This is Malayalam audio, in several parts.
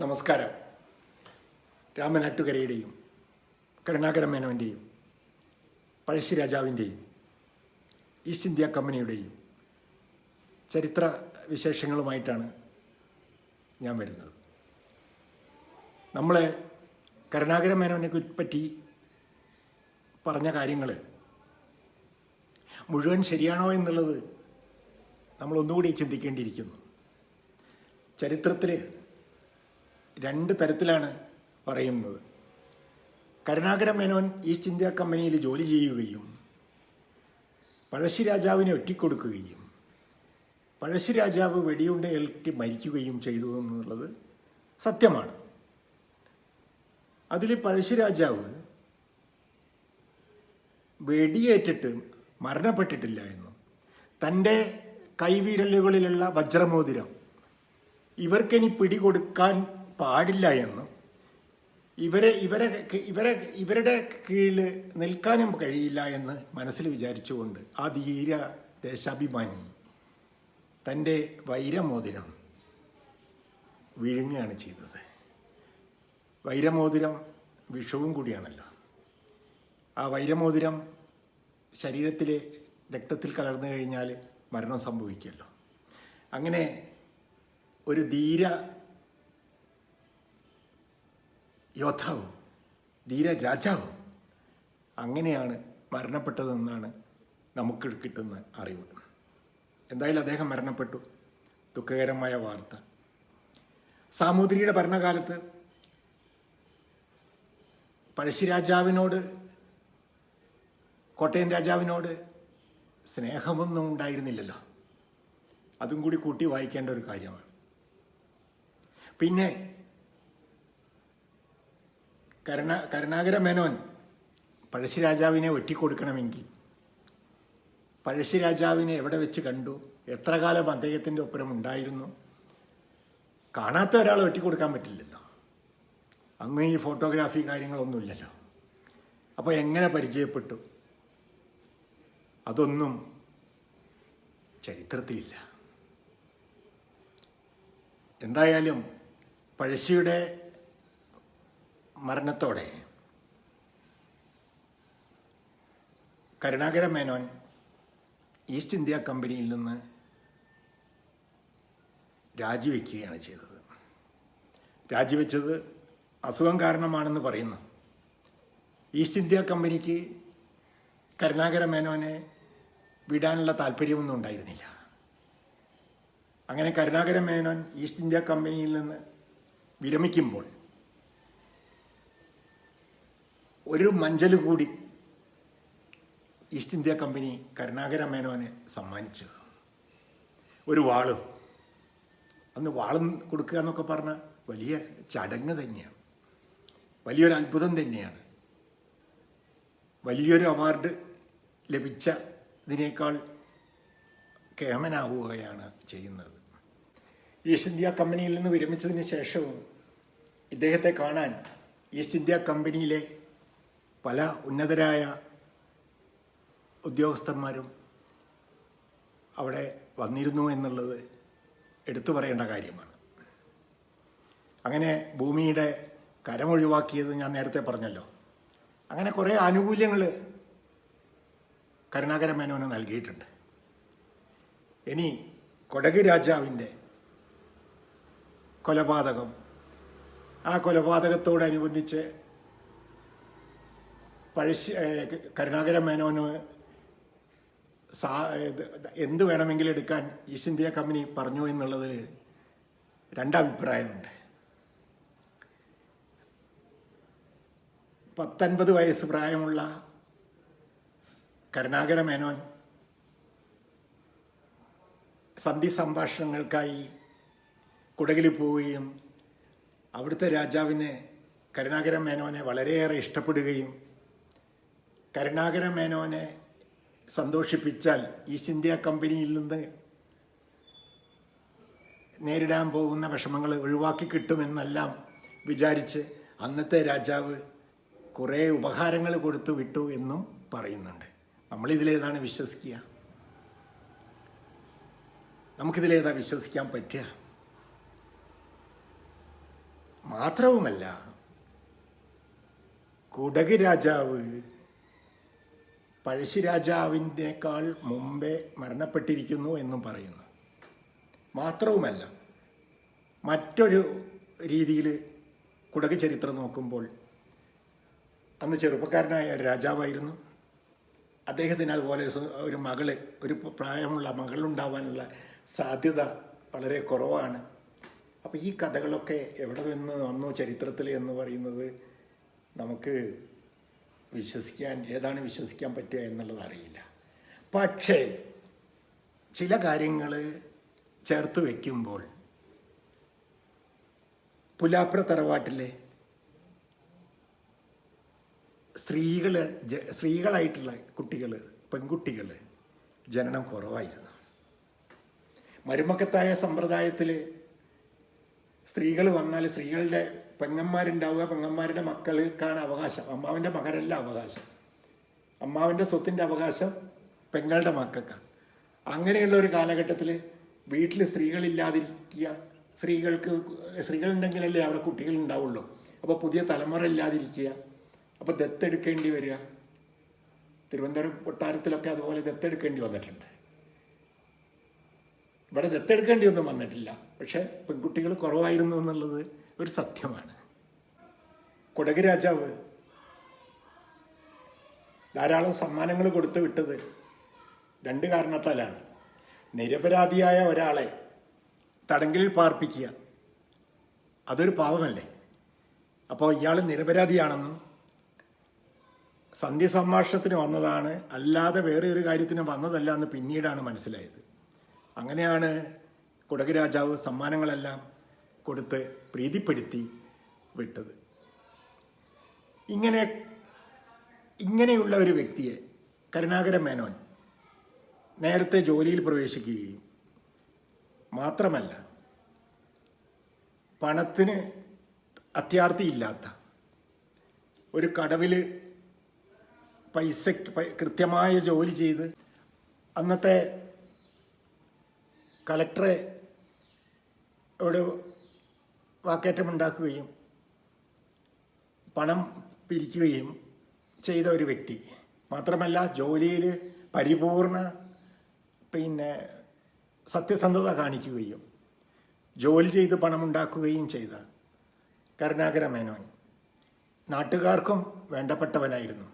നമസ്കാരം. രാമനാട്ടുകരയുടെയും കരുണാകര മേനോൻ്റെയും പഴശ്ശി രാജാവിൻ്റെയും ഈസ്റ്റ് ഇന്ത്യ കമ്പനിയുടെയും ചരിത്ര വിശേഷങ്ങളുമായിട്ടാണ് ഞാൻ വരുന്നത്. നമ്മൾ കരുണാകര മേനോനെ പറ്റി പറഞ്ഞ കാര്യങ്ങൾ മുഴുവൻ ശരിയാണോ എന്നുള്ളത് നമ്മളൊന്നുകൂടി ചിന്തിക്കേണ്ടിയിരിക്കുന്നു. ചരിത്രത്തിൽ രണ്ട് തരത്തിലാണ് പറയുന്നത്. കരുണാകര മേനോൻ ഈസ്റ്റ് ഇന്ത്യ കമ്പനിയിൽ ജോലി ചെയ്യുകയും പഴശ്ശി രാജാവിനെ ഒറ്റിക്കൊടുക്കുകയും പഴശ്ശി രാജാവ് വെടിയുണ്ടയേറ്റ് മരിക്കുകയും ചെയ്തു എന്നുള്ളത് സത്യമാണ്. അതിൽ പഴശ്ശി രാജാവ് വെടിയേറ്റിട്ട് മരണപ്പെട്ടിട്ടില്ല എന്നും തൻ്റെ കൈവിരലുകളിലുള്ള വജ്രമോതിരം ഇവർക്കിനി പിടികൊടുക്കാൻ പാടില്ല എന്നും ഇവരുടെ കീഴിൽ നിൽക്കാനും കഴിയില്ല എന്ന് മനസ്സിൽ വിചാരിച്ചുകൊണ്ട് ആ ധീര ദേശാഭിമാനി തൻ്റെ വൈരമോതിരം വിഴുങ്ങുകയാണ് ചെയ്തത്. വൈരമോതിരം വിഷവും കൂടിയാണല്ലോ. ആ വൈരമോതിരം ശരീരത്തിലെ രക്തത്തിൽ കലർന്നു കഴിഞ്ഞാൽ മരണം സംഭവിക്കുമല്ലോ. അങ്ങനെ ഒരു ധീര യോദ്ധാവും ധീര രാജാവും അങ്ങനെയാണ് മരണപ്പെട്ടതെന്നാണ് നമുക്ക് കിട്ടുന്ന അറിവ്. എന്തായാലും അദ്ദേഹം മരണപ്പെട്ടു. ദുഃഖകരമായ വാർത്ത. സാമൂതിരിയുടെ ഭരണകാലത്ത് പഴശ്ശി രാജാവിനോട്, കോട്ടയം രാജാവിനോട് സ്നേഹമൊന്നും ഉണ്ടായിരുന്നില്ലല്ലോ. അതും കൂടി കൂട്ടി വായിക്കേണ്ട ഒരു കാര്യമാണ്. പിന്നെ കരുണാകര മേനോൻ പഴശ്ശി രാജാവിനെ ഒറ്റിക്കൊടുക്കണമെങ്കിൽ പഴശ്ശി രാജാവിനെ എവിടെ വെച്ച് കണ്ടു, എത്ര കാലം അദ്ദേഹത്തിൻ്റെ ഒപ്പരം ഉണ്ടായിരുന്നു, കാണാത്ത ഒരാളെ ഒറ്റിക്കൊടുക്കാൻ പറ്റില്ലല്ലോ. അങ്ങ് ഈ ഫോട്ടോഗ്രാഫി കാര്യങ്ങളൊന്നുമില്ലല്ലോ. അപ്പോൾ എങ്ങനെ പരിചയപ്പെട്ടു? അതൊന്നും ചരിത്രത്തിലില്ല. എന്തായാലും പഴശ്ശിയുടെ മരണത്തോടെ കരുണാകര മേനോൻ ഈസ്റ്റ് ഇന്ത്യ കമ്പനിയിൽ നിന്ന് രാജിവെക്കുകയാണ് ചെയ്തത്. രാജിവെച്ചത് അസുഖം കാരണമാണെന്ന് പറയുന്നു. ഈസ്റ്റ് ഇന്ത്യ കമ്പനിക്ക് കരുണാകര മേനോനെ വിടാനുള്ള താല്പര്യമൊന്നും ഉണ്ടായിരുന്നില്ല. അങ്ങനെ കരുണാകര മേനോൻ ഈസ്റ്റ് ഇന്ത്യ കമ്പനിയിൽ നിന്ന് വിരമിക്കുമ്പോൾ ഒരു മഞ്ചൽ കൂടി ഈസ്റ്റ് ഇന്ത്യ കമ്പനി കരുണാകര മേനോനെ സമ്മാനിച്ചു. ഒരു വാളും. അന്ന് വാളും കൊടുക്കുക എന്നൊക്കെ പറഞ്ഞാൽ വലിയ ചടങ്ങ് തന്നെയാണ്, വലിയൊരു അത്ഭുതം തന്നെയാണ്. വലിയൊരു അവാർഡ് ലഭിച്ചതിനേക്കാൾ കേമനാവുകയാണ് ചെയ്യുന്നത്. ഈസ്റ്റ് ഇന്ത്യ കമ്പനിയിൽ നിന്ന് വിരമിച്ചതിന് ശേഷവും ഇദ്ദേഹത്തെ കാണാൻ ഈസ്റ്റ് ഇന്ത്യ കമ്പനിയിലെ പല ഉന്നതരായ ഉദ്യോഗസ്ഥന്മാരും അവിടെ വന്നിരുന്നു എന്നുള്ളത് എടുത്തു പറയേണ്ട കാര്യമാണ്. അങ്ങനെ ഭൂമിയുടെ കരമൊഴിവാക്കിയത് ഞാൻ നേരത്തെ പറഞ്ഞല്ലോ. അങ്ങനെ കുറേ ആനുകൂല്യങ്ങൾ കരുണാകര മേനോന് നൽകിയിട്ടുണ്ട്. ഇനി കൊടക് രാജാവിൻ്റെ കൊലപാതകം, ആ കൊലപാതകത്തോടനുബന്ധിച്ച് കരുണാകര മേനോന് എന്ത് വേണമെങ്കിലും എടുക്കാൻ ഈസ്റ്റ് ഇന്ത്യ കമ്പനി പറഞ്ഞു എന്നുള്ളതിൽ രണ്ടഭിപ്രായമുണ്ട്. 19 വയസ്സ് പ്രായമുള്ള കരുണാകര മേനോൻ സന്ധി സംഭാഷണങ്ങൾക്കായി കുടകിൽ പോവുകയും അവിടുത്തെ രാജാവിന് കരുണാകര മേനോനെ വളരെയേറെ ഇഷ്ടപ്പെടുകയും കരുണാകര മേനോനെ സന്തോഷിപ്പിച്ചാൽ ഈസ്റ്റ് ഇന്ത്യ കമ്പനിയിൽ നിന്ന് നേരിടാൻ പോകുന്ന വിഷമങ്ങൾ ഒഴിവാക്കി കിട്ടുമെന്നെല്ലാം വിചാരിച്ച് അന്നത്തെ രാജാവ് കുറേ ഉപഹാരങ്ങൾ കൊടുത്തു വിട്ടു എന്നും പറയുന്നുണ്ട്. നമ്മളിതിലേതാണ് വിശ്വസിക്കുക? നമുക്കിതിലേതാ വിശ്വസിക്കാൻ പറ്റുക? മാത്രവുമല്ല, കുടക് രാജാവ് പഴശ്ശിരാജാവിനേക്കാൾ മുമ്പേ മരണപ്പെട്ടിരിക്കുന്നു എന്നും പറയുന്നു. മാത്രവുമല്ല, മറ്റൊരു രീതിയിൽ കുടക് ചരിത്രം നോക്കുമ്പോൾ അന്ന് ചെറുപ്പക്കാരനായ ഒരു രാജാവായിരുന്നു. അദ്ദേഹത്തിന് അതുപോലെ ഒരു മകള്, ഒരു പ്രായമുള്ള മകളുണ്ടാവാനുള്ള സാധ്യത വളരെ കുറവാണ്. അപ്പോൾ ഈ കഥകളൊക്കെ എവിടെ നിന്ന് വന്നു ചരിത്രത്തിൽ എന്ന് പറയുന്നത് നമുക്ക് ഏതാണ് വിശ്വസിക്കാൻ പറ്റുക എന്നുള്ളത് അറിയില്ല. പക്ഷേ ചില കാര്യങ്ങൾ ചേർത്ത് വയ്ക്കുമ്പോൾ പുലാപ്ര തറവാട്ടിലെ സ്ത്രീകളായിട്ടുള്ള പെൺകുട്ടികൾ ജനനം കുറവായിരുന്നു. മരുമക്കത്തായ സമ്പ്രദായത്തിൽ സ്ത്രീകൾ വന്നാൽ സ്ത്രീകളുടെ പെങ്ങന്മാരുണ്ടാവുക, പെങ്ങന്മാരുടെ മക്കൾക്കാണ് അവകാശം. അമ്മാവൻ്റെ മകനല്ല അവകാശം. അമ്മാവൻ്റെ സ്വത്തിൻ്റെ അവകാശം പെങ്ങളുടെ മക്കൾക്കാണ്. അങ്ങനെയുള്ള ഒരു കാലഘട്ടത്തിൽ വീട്ടിൽ സ്ത്രീകളില്ലാതിരിക്കുക, സ്ത്രീകളുണ്ടെങ്കിലല്ലേ അവിടെ കുട്ടികൾ ഉണ്ടാവുള്ളൂ. അപ്പോൾ പുതിയ തലമുറ ഇല്ലാതിരിക്കുക, അപ്പോൾ ദത്തെടുക്കേണ്ടി വരിക. തിരുവനന്തപുരം കൊട്ടാരത്തിലൊക്കെ അതുപോലെ ദത്തെടുക്കേണ്ടി വന്നിട്ടുണ്ട്. ഇവിടെ ദത്തെടുക്കേണ്ടി ഒന്നും വന്നിട്ടില്ല, പക്ഷെ പെൺകുട്ടികൾ കുറവായിരുന്നു എന്നുള്ളത് ഒരു സത്യമാണ്. കുടക് രാജാവ് ധാരാളം സമ്മാനങ്ങൾ കൊടുത്തു വിട്ടത് രണ്ട് കാരണത്താലാണ്. നിരപരാധിയായ ഒരാളെ തടങ്കലിൽ പാർപ്പിക്കുക, അതൊരു പാവമല്ലേ. അപ്പോൾ ഇയാൾ നിരപരാധിയാണെന്നും സന്ധ്യസംഭാഷണത്തിന് വന്നതാണ്, അല്ലാതെ വേറെ ഒരു കാര്യത്തിന് വന്നതല്ല എന്ന് പിന്നീടാണ് മനസ്സിലായത്. അങ്ങനെയാണ് കുടക് രാജാവ് സമ്മാനങ്ങളെല്ലാം കൊടുത്ത് പ്രീതിപ്പെടുത്തി വിട്ടത്. ഇങ്ങനെയുള്ള ഒരു വ്യക്തിയെ കരുണാകര മേനോൻ നേരത്തെ ജോലിയിൽ പ്രവേശിക്കുകയും മാത്രമല്ല പണത്തിന് അത്യാർത്തിയില്ലാത്ത ഒരു കടവിൽ കൃത്യമായ ജോലി ചെയ്ത് അന്നത്തെ കലക്ടറെ വാക്കേറ്റമുണ്ടാക്കുകയും പണം പിരിക്കുകയും ചെയ്ത ഒരു വ്യക്തി. മാത്രമല്ല ജോലിയിൽ പരിപൂർണ സത്യസന്ധത കാണിക്കുകയും ജോലി ചെയ്ത് പണമുണ്ടാക്കുകയും ചെയ്ത കരുണാകര മേനോൻ നാട്ടുകാർക്കും വേണ്ടപ്പെട്ടവനായിരുന്നു,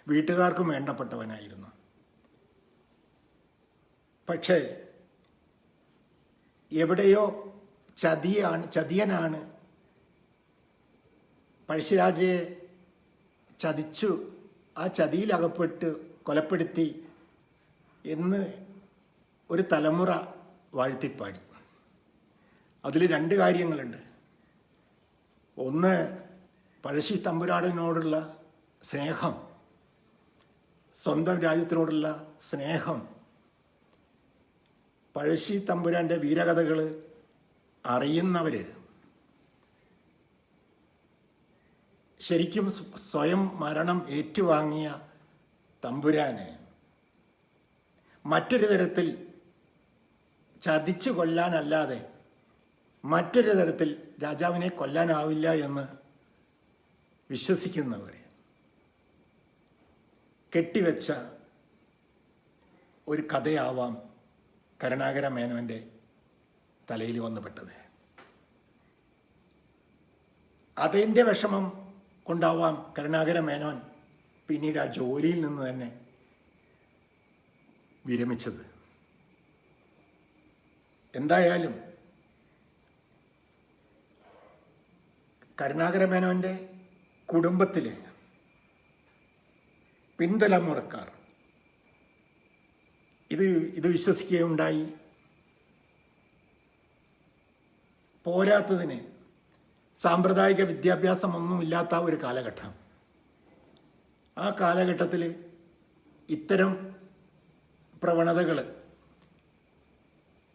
വീട്ടുകാർക്കും വേണ്ടപ്പെട്ടവനായിരുന്നു. പക്ഷേ എവിടെയോ ചതിയനാണ് പഴശ്ശിരാജയെ ചതിച്ചു, ആ ചതിയിലകപ്പെട്ട് കൊലപ്പെടുത്തി എന്ന് ഒരു തലമുറ വാഴ്ത്തിപ്പാടി. അതിൽ രണ്ട് കാര്യങ്ങളുണ്ട്. ഒന്ന്, പഴശ്ശി തമ്പുരാടിനോടുള്ള സ്നേഹം, സ്വന്തം രാജ്യത്തിനോടുള്ള സ്നേഹം. പഴശ്ശി തമ്പുരാൻ്റെ വീരകഥകൾ അറിയുന്നവർ ശരിക്കും സ്വയം മരണം ഏറ്റുവാങ്ങിയ തമ്പുരാന് മറ്റൊരു തരത്തിൽ ചതിച്ചു കൊല്ലാനല്ലാതെ മറ്റൊരു തരത്തിൽ രാജാവിനെ കൊല്ലാനാവില്ല എന്ന് വിശ്വസിക്കുന്നവർ കെട്ടിവെച്ച ഒരു കഥയാവാം കരുണാകര മേനോൻ്റെ തലയിൽ വന്നുപെട്ടത്. അതിൻ്റെ വിഷമം കൊണ്ടാവാം കരുണാകര മേനോൻ പിന്നീട് ആ ജോലിയിൽ നിന്ന് തന്നെ വിരമിച്ചത്. എന്തായാലും കരുണാകര മേനോൻ്റെ കുടുംബത്തിലെ പിൻതലമുറക്കാർ ഇത് വിശ്വസിക്കുകയുണ്ടായി. പോരാത്തതിന് സാമ്പ്രദായിക വിദ്യാഭ്യാസമൊന്നുമില്ലാത്ത ഒരു കാലഘട്ടം. ആ കാലഘട്ടത്തിൽ ഇത്തരം പ്രവണതകൾ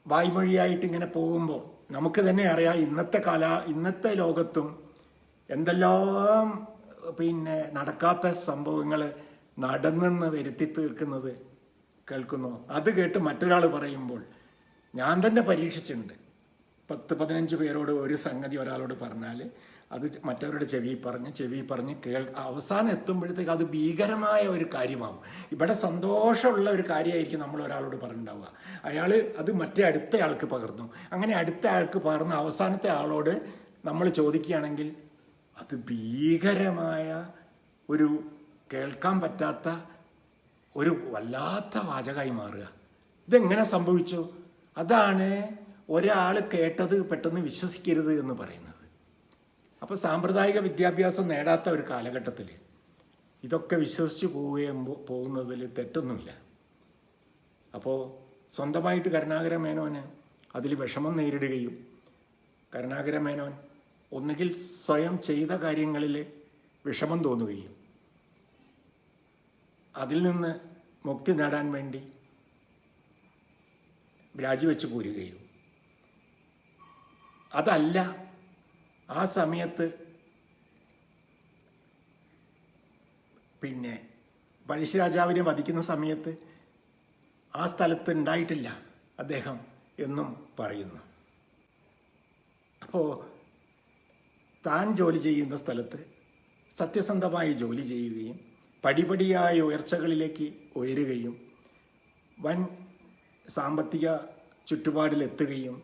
വായ്മൊഴിയായിട്ട് ഇങ്ങനെ പോകുമ്പോൾ നമുക്ക് തന്നെ അറിയാം ഇന്നത്തെ ലോകത്തും എന്തെല്ലാം നടക്കാത്ത സംഭവങ്ങൾ നടന്നെന്ന് വരുത്തി തീർക്കുന്നത് കേൾക്കുന്നു. അത് കേട്ട് മറ്റൊരാൾ പറയുമ്പോൾ ഞാൻ തന്നെ പരീക്ഷിച്ചിട്ടുണ്ട്, 10-15 പേരോട് ഒരു സംഗതി ഒരാളോട് പറഞ്ഞാൽ അത് മറ്റവരുടെ ചെവി പറഞ്ഞ് അവസാനം എത്തുമ്പോഴത്തേക്ക് അത് ഭീകരമായ ഒരു കാര്യമാവും. ഇവിടെ സന്തോഷമുള്ള ഒരു കാര്യമായിരിക്കും നമ്മൾ ഒരാളോട് പറഞ്ഞിട്ടുണ്ടാവുക. അയാൾ അത് മറ്റേ അടുത്ത ആൾക്ക് പകർന്നു. അങ്ങനെ അടുത്ത ആൾക്ക് പകർന്ന് അവസാനത്തെ ആളോട് നമ്മൾ ചോദിക്കുകയാണെങ്കിൽ അത് ഭീകരമായ ഒരു കേൾക്കാൻ പറ്റാത്ത ഒരു വല്ലാത്ത വാചകമായി മാറുക. ഇതെങ്ങനെ സംഭവിച്ചു? അതാണ് ഒരാൾ കേട്ടത് പെട്ടെന്ന് വിശ്വസിക്കരുത് എന്ന് പറയുന്നത്. അപ്പോൾ സാമ്പ്രദായിക വിദ്യാഭ്യാസം നേടാത്ത ഒരു കാലഘട്ടത്തിൽ ഇതൊക്കെ വിശ്വസിച്ച് പോകുന്നതിൽ തെറ്റൊന്നുമില്ല. അപ്പോൾ സ്വന്തമായിട്ട് കരുണാകര മേനോന് അതിൽ വിഷമം നേരിടുകയും കരുണാകര മേനോൻ ഒന്നുകിൽ സ്വയം ചെയ്ത കാര്യങ്ങളിൽ വിഷമം തോന്നുകയും അതിൽ നിന്ന് മുക്തി നേടാൻ വേണ്ടി രാജിവെച്ച് പോരുകയും, അതല്ല ആ സമയത്ത് പിന്നെ പഴശ്ശിരാജാവിനെ വധിക്കുന്ന സമയത്ത് ആ സ്ഥലത്ത് ഉണ്ടായിട്ടില്ല അദ്ദേഹം എന്നും പറയുന്നു. അപ്പോൾ താൻ ജോലി ചെയ്യുന്ന സ്ഥലത്ത് സത്യസന്ധമായി ജോലി ചെയ്യുകയും പടിപടിയായ ഉയർച്ചകളിലേക്ക് ഉയരുകയും വൻ സാമ്പത്തിക ചുറ്റുപാടിലെത്തുകയും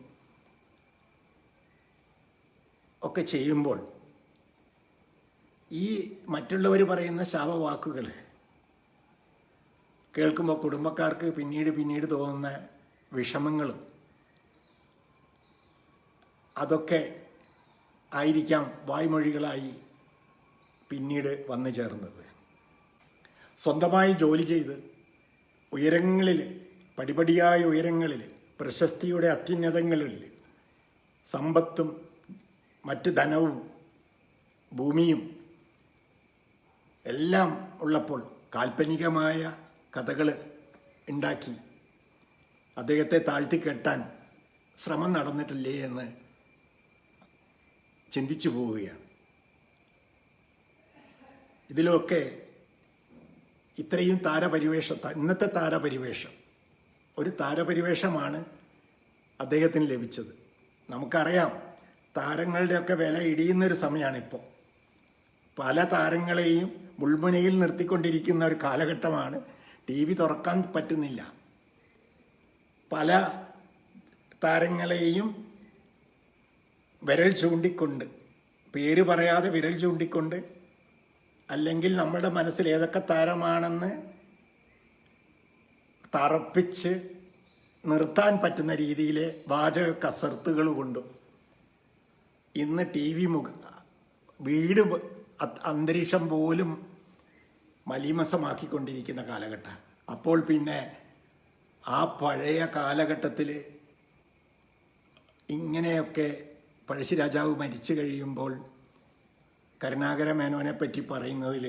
ഒക്കെ ചെയ്യുമ്പോൾ ഈ മറ്റുള്ളവർ പറയുന്ന ശാപവാക്കുകൾ കേൾക്കുമ്പോൾ കുടുംബക്കാർക്ക് പിന്നീട് തോന്നുന്ന വിഷമങ്ങളും അതൊക്കെ ആയിരിക്കാം വായ്മൊഴികളായി പിന്നീട് വന്നു ചേർന്നത്. സ്വന്തമായി ജോലി ചെയ്ത് ഉയരങ്ങളിൽ, പടിപടിയായ ഉയരങ്ങളിൽ, പ്രശസ്തിയുടെ അത്യുന്നതങ്ങളിൽ സമ്പത്തും മറ്റ് ധനവും ഭൂമിയും എല്ലാം ഉള്ളപ്പോൾ കാൽപ്പനികമായ കഥകൾ ഉണ്ടാക്കി അദ്ദേഹത്തെ താഴ്ത്തിക്കെട്ടാൻ ശ്രമം നടന്നിട്ടില്ലേ എന്ന് ചിന്തിച്ചു പോവുകയാണ്. ഇതിലൊക്കെ ഇത്രയും ഇന്നത്തെ താരപരിവേഷം ഒരു താരപരിവേഷമാണ് അദ്ദേഹത്തിന് ലഭിച്ചത്. നമുക്കറിയാം താരങ്ങളുടെയൊക്കെ വില ഇടിയുന്നൊരു സമയമാണിപ്പോൾ. പല താരങ്ങളെയും മുൾമുനയിൽ നിർത്തിക്കൊണ്ടിരിക്കുന്ന ഒരു കാലഘട്ടമാണ്. TV തുറക്കാൻ പറ്റുന്നില്ല. പല താരങ്ങളെയും വിരൽ ചൂണ്ടിക്കൊണ്ട്, പേര് പറയാതെ വിരൽ ചൂണ്ടിക്കൊണ്ട്, അല്ലെങ്കിൽ നമ്മുടെ മനസ്സിൽ ഏതൊക്കെ താരമാണെന്ന് തറപ്പിച്ച് നിർത്താൻ പറ്റുന്ന രീതിയിലെ വാചക കസർത്തുകൾ കൊണ്ടും ഇന്ന് TV വീട് അന്തരീക്ഷം പോലും മലീമസമാക്കിക്കൊണ്ടിരിക്കുന്ന കാലഘട്ടം. അപ്പോൾ പിന്നെ ആ പഴയ കാലഘട്ടത്തിൽ ഇങ്ങനെയൊക്കെ പഴശ്ശിരാജാവ് മരിച്ചു കഴിയുമ്പോൾ കരുണാകര മേനോനെ പറ്റി പറയുന്നതിൽ,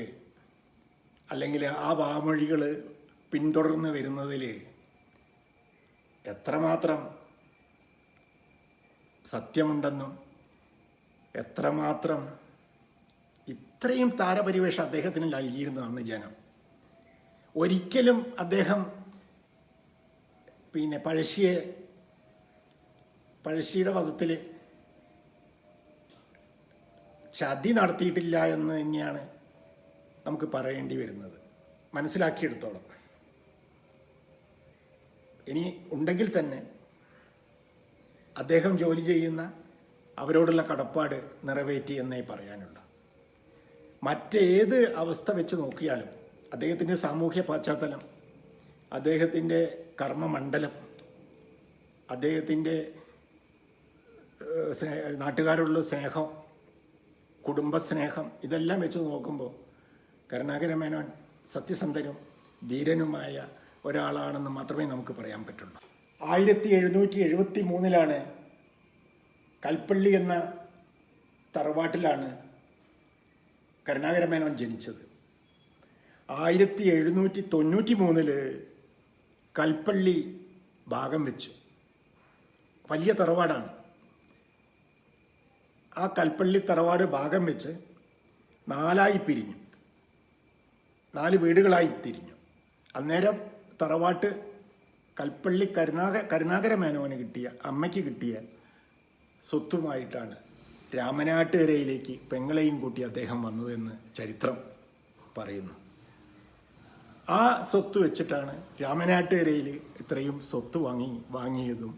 അല്ലെങ്കിൽ ആ വാമൊഴികൾ പിന്തുടർന്ന് വരുന്നതിൽ എത്രമാത്രം സത്യമുണ്ടെന്നും എത്രമാത്രം ഇത്രയും താരപരിവേഷം അദ്ദേഹത്തിന് നൽകിയിരുന്നതാണ് ജനം. ഒരിക്കലും അദ്ദേഹം പിന്നെ പഴശ്ശിയുടെ വധത്തിൽ ചതി നടത്തിയിട്ടില്ല എന്ന് തന്നെയാണ് നമുക്ക് പറയേണ്ടി വരുന്നത്, മനസ്സിലാക്കിയെടുത്തോളം. ഇനി ഉണ്ടെങ്കിൽ തന്നെ അദ്ദേഹം ജോലി ചെയ്യുന്ന അവരോടുള്ള കടപ്പാട് നിറവേറ്റി എന്നേ പറയാനുള്ളൂ. മറ്റേത് അവസ്ഥ വെച്ച് നോക്കിയാലും അദ്ദേഹത്തിൻ്റെ സാമൂഹ്യ പശ്ചാത്തലം, അദ്ദേഹത്തിൻ്റെ കർമ്മമണ്ഡലം, അദ്ദേഹത്തിൻ്റെ നാട്ടുകാരോടുള്ള സ്നേഹം, കുടുംബസ്നേഹം, ഇതെല്ലാം വെച്ച് നോക്കുമ്പോൾ കരുണാകര മേനോൻ സത്യസന്ധനും ധീരനുമായ ഒരാളാണെന്ന് മാത്രമേ നമുക്ക് പറയാൻ പറ്റുള്ളൂ. 1773 കൽപ്പള്ളി എന്ന തറവാട്ടിലാണ് കരുണാകര മേനോൻ ജനിച്ചത്. 1793 കൽപ്പള്ളി ഭാഗം വെച്ചു. വലിയ തറവാടാണ്. ആ കൽപ്പള്ളി തറവാട് ഭാഗം വെച്ച് 4 പിരിഞ്ഞു, 4 വീടുകളായി തിരിഞ്ഞു. അന്നേരം തറവാട്ട് കൽപ്പള്ളി കരുണാകര മേനോന് കിട്ടിയ, അമ്മയ്ക്ക് കിട്ടിയ സ്വത്തുമായിട്ടാണ് രാമനാട്ടുകരയിലേക്ക് പെങ്ങളെയും കൂട്ടി അദ്ദേഹം വന്നതെന്ന് ചരിത്രം പറയുന്നു. ആ സ്വത്ത് വെച്ചിട്ടാണ് രാമനാട്ടുകരയിൽ ഇത്രയും സ്വത്ത് വാങ്ങിയതും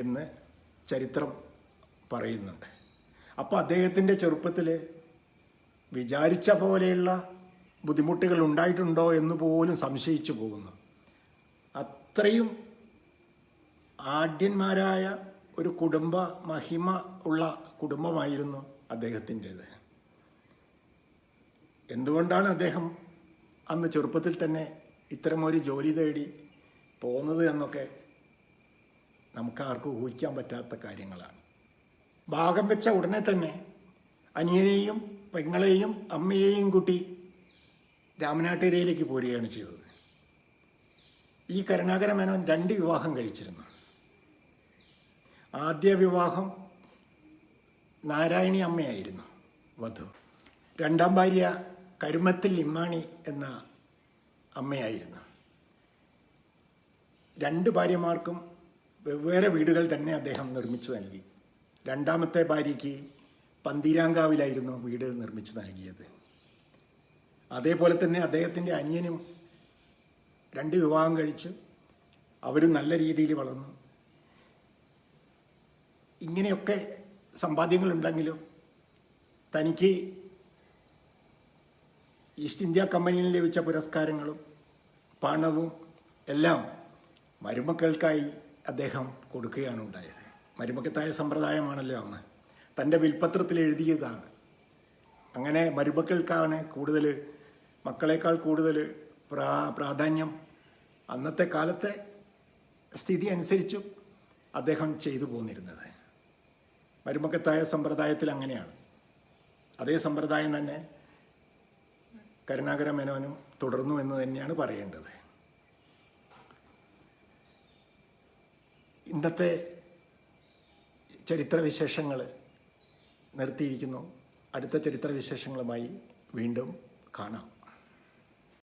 എന്ന് ചരിത്രം പറയുന്നുണ്ട്. അപ്പോൾ അദ്ദേഹത്തിൻ്റെ ചെറുപ്പത്തിൽ വിചാരിച്ച പോലെയുള്ള ബുദ്ധിമുട്ടുകൾ ഉണ്ടായിട്ടുണ്ടോ എന്ന് പോലും സംശയിച്ചു പോകുന്നു. അത്രയും ആഢ്യന്മാരായ ഒരു കുടുംബ മഹിമ ഉള്ള കുടുംബമായിരുന്നു അദ്ദേഹത്തിൻ്റേത്. എന്തുകൊണ്ടാണ് അദ്ദേഹം അന്ന് ചെറുപ്പത്തിൽ തന്നെ ഇത്തരമൊരു ജോലി തേടി പോകുന്നത് എന്നൊക്കെ നമുക്കാർക്കും ഊഹിക്കാൻ പറ്റാത്ത കാര്യങ്ങളാണ്. ഭാഗം വെച്ച ഉടനെ തന്നെ അനിയനെയും പെങ്ങളെയും അമ്മയെയും കൂട്ടി രാമനാട്ടുകരയിലേക്ക് പോരുകയാണ് ചെയ്തത്. ഈ കരുണാകര മേനോൻ 2 വിവാഹം കഴിച്ചിരുന്നു. ആദ്യ വിവാഹം നാരായണി അമ്മയായിരുന്നു വധു. 2ാം ഭാര്യ കരുമത്തിൽ ഇമ്മാണി എന്ന അമ്മയായിരുന്നു. 2 ഭാര്യമാർക്കും വെവ്വേറെ വീടുകൾ തന്നെ അദ്ദേഹം നിർമ്മിച്ചു നൽകി. 2ാമത്തെ ഭാര്യയ്ക്ക് പന്തീരാങ്കാവിലായിരുന്നു വീട് നിർമ്മിച്ചു നൽകിയത്. അതേപോലെ തന്നെ അദ്ദേഹത്തിൻ്റെ അനിയനും 2 വിവാഹം കഴിച്ചു. അവരും നല്ല രീതിയിൽ വളർന്നു. ഇങ്ങനെയൊക്കെ സമ്പാദ്യങ്ങളുണ്ടെങ്കിലും തനിക്ക് ഈസ്റ്റ് ഇന്ത്യ കമ്പനിയിൽ ലഭിച്ച പുരസ്കാരങ്ങളും പണവും എല്ലാം മരുമക്കൾക്കായി അദ്ദേഹം കൊടുക്കുകയാണ് ഉണ്ടായത്. മരുമക്കത്തായ സമ്പ്രദായമാണല്ലോ അന്ന്. തൻ്റെ വിൽപ്പത്രത്തിൽ എഴുതിയതാണ്. അങ്ങനെ മരുമക്കൾക്കാണ് കൂടുതൽ, മക്കളേക്കാൾ കൂടുതൽ പ്രാധാന്യം അന്നത്തെ കാലത്തെ സ്ഥിതി അനുസരിച്ചും അദ്ദേഹം ചെയ്തു പോന്നിരുന്നത്. മരുമക്കത്തായ സമ്പ്രദായത്തിൽ അങ്ങനെയാണ്. അതേ സമ്പ്രദായം തന്നെ കരുണാകര മേനോനും തുടർന്നു എന്ന് തന്നെയാണ് പറയേണ്ടത്. ഇന്നത്തെ ചരിത്രവിശേഷങ്ങൾ നിർത്തിയിരിക്കുന്നു. അടുത്ത ചരിത്രവിശേഷങ്ങളുമായി വീണ്ടും കാണാം.